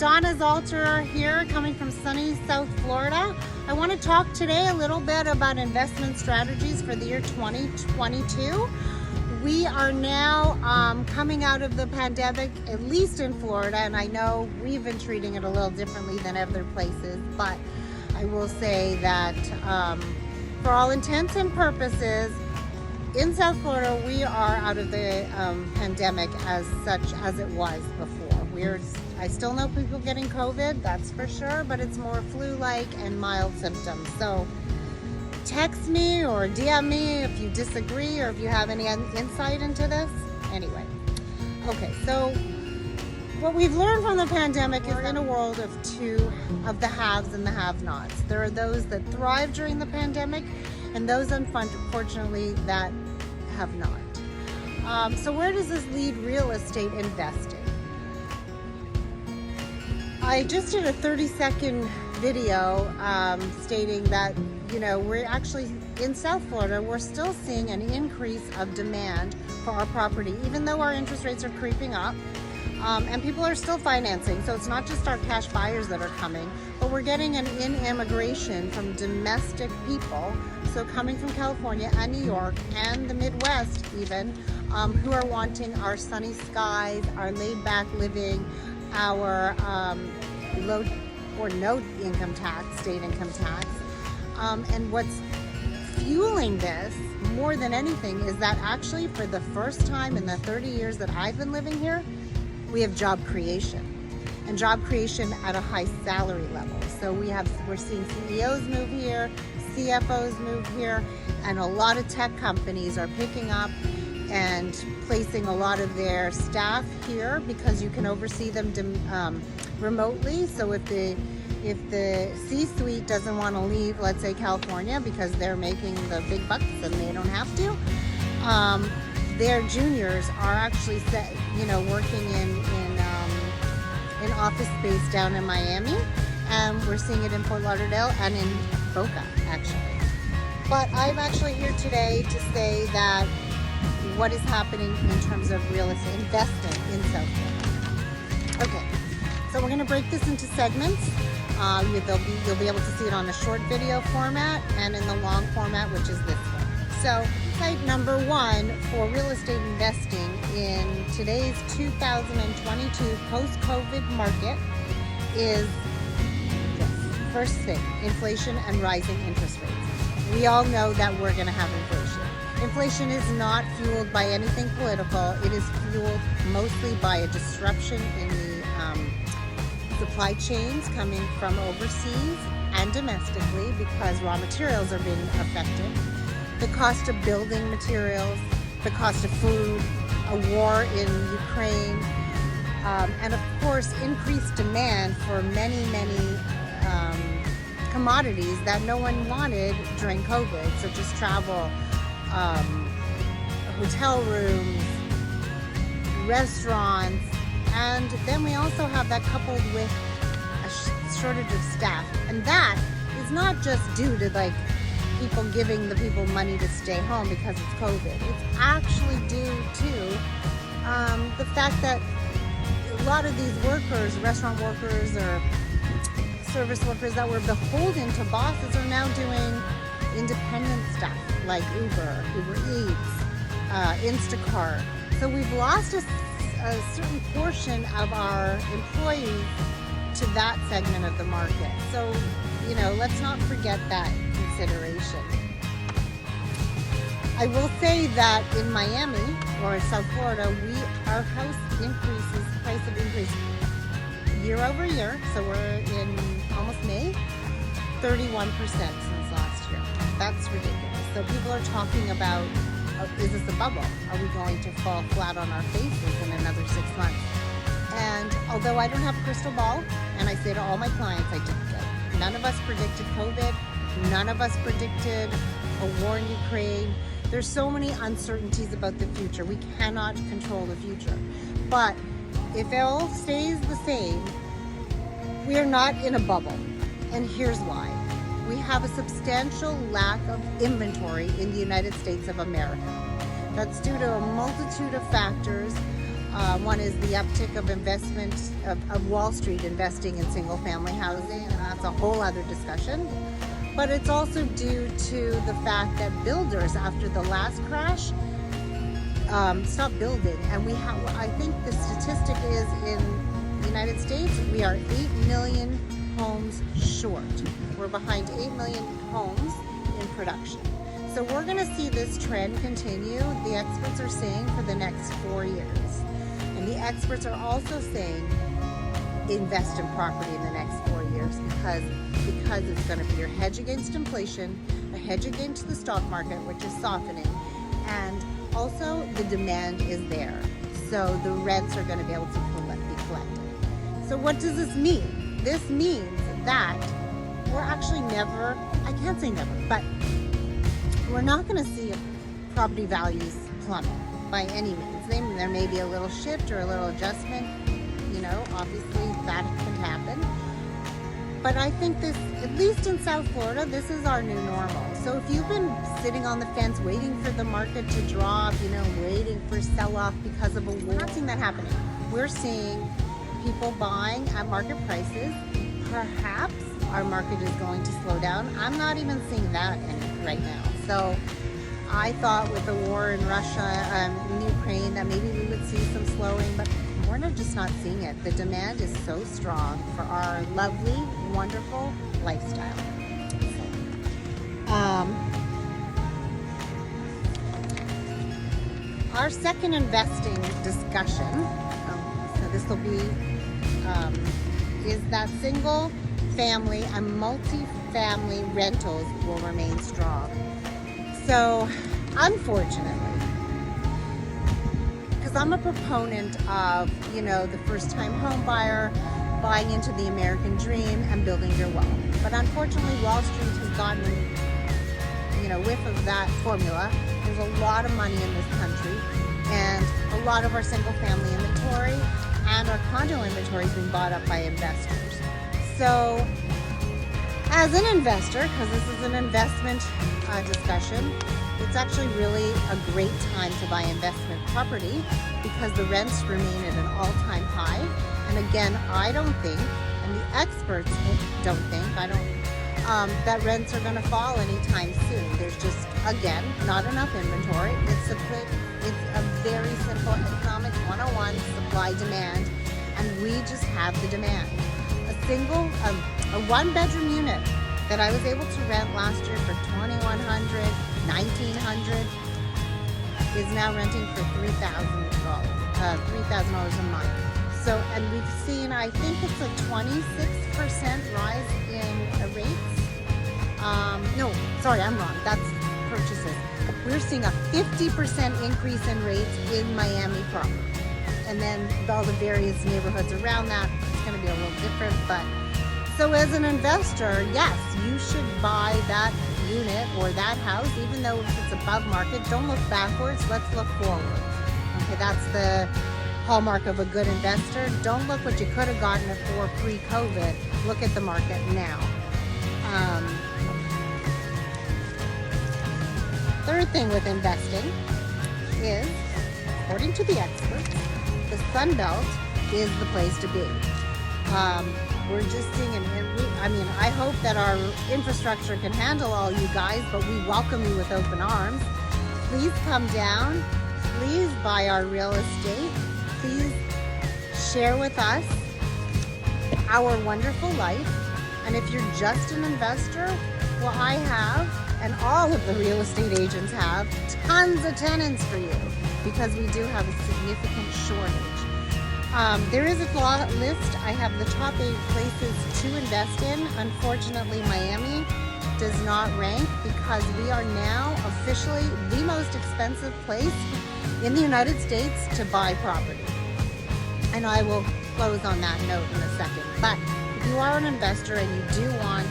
Donna Zalter here, coming from sunny South Florida. I want to talk today a little bit about investment strategies for the year 2022. We are now coming out of the pandemic, at least in Florida, and I know we've been treating it a little differently than other places, but I will say that for all intents and purposes, in South Florida, we are out of the pandemic as such as it was before. I still know people getting COVID, that's for sure, but it's more flu-like and mild symptoms. So text me or DM me if you disagree or if you have any insight into this. Anyway, okay, so what we've learned from the pandemic is in a world of the haves and the have-nots. There are those that thrived during the pandemic and those, unfortunately, that have not. So where does this lead real estate investing? I just did a 30-second video stating that, we're actually in South Florida, we're still seeing an increase of demand for our property, even though our interest rates are creeping up. And people are still financing, so it's not just our cash buyers that are coming, but we're getting an in-immigration from domestic people, so coming from California and New York and the Midwest even, who are wanting our sunny skies, our laid-back living, our low or no income tax, state income tax. And what's fueling this more than anything is that actually for the first time in the 30 years that I've been living here, we have job creation, and job creation at a high salary level. So we're seeing CEOs move here, CFOs move here, and a lot of tech companies are picking up and placing a lot of their staff here because you can oversee them remotely. So if the C-suite doesn't want to leave, let's say California, because they're making the big bucks and they don't have to, their juniors are actually working in office space down in Miami, and we're seeing it in Fort Lauderdale and in Boca actually. But I'm actually here today to say that what is happening in terms of real estate investing in South Florida. Okay, so we're going to break this into segments. You'll be able to see it on a short video format and in the long format, which is this one. So site number one for real estate investing in today's 2022 post-COVID market is this. First thing, inflation and rising interest rates. We all know that we're going to have inflation. Inflation is not fueled by anything political. It is fueled mostly by a disruption in the supply chains coming from overseas and domestically because raw materials are being affected. The cost of building materials, the cost of food, a war in Ukraine, and of course increased demand for many commodities that no one wanted during COVID, such as travel, hotel rooms, restaurants, and then we also have that coupled with a shortage of staff. And that is not just due to people giving the people money to stay home because it's COVID. It's actually due to the fact that a lot of these workers, restaurant workers or service workers that were beholden to bosses are now doing independent stuff like Uber Eats, Instacart. So we've lost a certain portion of our employees to that segment of the market. So, let's not forget that consideration. I will say that in Miami or South Florida, our house price have increased year over year. So we're in almost May, 31% since last year. That's ridiculous. So people are talking about, is this a bubble? Are we going to fall flat on our faces in another 6 months? And although I don't have a crystal ball, and I say to all my clients, none of us predicted COVID. None of us predicted a war in Ukraine. There's so many uncertainties about the future. We cannot control the future. But if it all stays the same, we are not in a bubble. And here's why. We have a substantial lack of inventory in the United States of America. That's due to a multitude of factors. One is the uptick of investment of Wall Street investing in single-family housing, and that's a whole other discussion. But it's also due to the fact that builders, after the last crash, stopped building. And we have, I think the statistic is in the United States, we are 8 million homes short. We're behind 8 million homes in production. So we're going to see this trend continue, the experts are saying, for the next 4 years. And the experts are also saying invest in property in the next 4 years because it's going to be your hedge against inflation, a hedge against the stock market, which is softening, and also the demand is there. So the rents are going to be able to be collected. So what does this mean? This means that we're actually never, I can't say never, but we're not going to see property values plummet by any means. There may be a little shift or a little adjustment, obviously that can happen. But I think this, at least in South Florida, this is our new normal. So if you've been sitting on the fence waiting for the market to drop, waiting for sell-off because of a war, we're not seeing that happening. We're seeing people buying at market prices. Perhaps our market is going to slow down. I'm not even seeing that right now. So I thought with the war in Russia and Ukraine that maybe we would see some slowing, but we're just not seeing it. The demand is so strong for our lovely, wonderful lifestyle. Our second investing discussion, so this will be, is that single family and multi-family rentals will remain strong. So, unfortunately, because I'm a proponent of, the first-time home buyer buying into the American dream and building your wealth. But unfortunately, Wall Street has gotten, whiff of that formula. There's a lot of money in this country, and a lot of our single-family inventory and our condo inventory has been bought up by investors. So, as an investor, because this is an investment discussion, it's actually really a great time to buy investment property because the rents remain at an all-time high. And again, I don't think, and the experts don't think, that rents are going to fall anytime soon. There's just, again, not enough inventory. It's a very simple economics 101, supply demand, and we just have the demand. A one-bedroom unit that I was able to rent last year for $2,100, $1,900 is now renting for $3,000 a month. So, and we've seen, I think it's a 26% rise in rates. No, sorry, I'm wrong. That's purchases. We're seeing a 50% increase in rates in Miami proper. And then all the various neighborhoods around that, it's going to be a little different, but so as an investor, yes, you should buy that unit or that house, even though if it's above market. Don't look backwards, let's look forward. Okay, that's the hallmark of a good investor. Don't look what you could have gotten it for pre-COVID. Look at the market now. Third thing with investing is, according to the experts, the Sun Belt is the place to be. We're just seeing, I hope that our infrastructure can handle all you guys, but we welcome you with open arms. Please come down. Please buy our real estate. Please share with us our wonderful life. And if you're just an investor, well, I have, and all of the real estate agents have, tons of tenants for you because we do have a significant shortage. There is a list. I have the top 8 places to invest in. Unfortunately, Miami does not rank because we are now officially the most expensive place in the United States to buy property. And I will close on that note in a second. But if you are an investor and you do want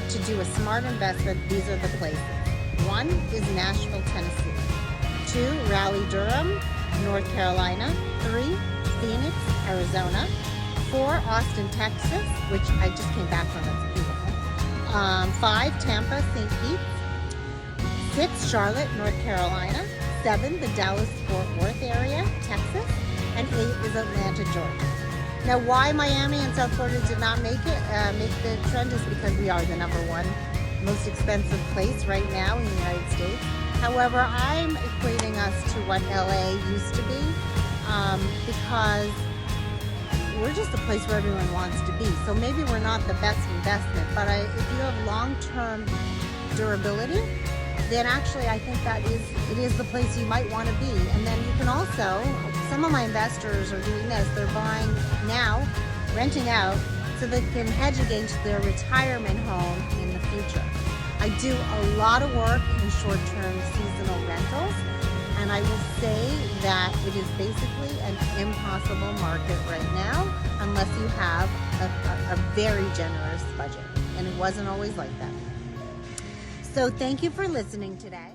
to do a smart investment, these are the places. 1 is Nashville, Tennessee. 2, Raleigh-Durham, North Carolina. 3, Phoenix, Arizona. 4, Austin, Texas, which I just came back from. That's beautiful. 5, Tampa, St. Pete. 6, Charlotte, North Carolina. 7, the Dallas-Fort Worth area, Texas, and 8 is Atlanta, Georgia. Now, why Miami and South Florida did not make the trend is because we are the #1 most expensive place right now in the United States. However, I'm equating us to what LA used to be because we're just a place where everyone wants to be. So maybe we're not the best investment, but if you have long-term durability, then actually I think it is the place you might want to be. And then you can also, some of my investors are doing this, they're buying now, renting out, so they can hedge against their retirement home in the future. I do a lot of work in short-term seasonal rentals, and I will say that it is basically an impossible market right now unless you have a very generous budget, and it wasn't always like that. So thank you for listening today.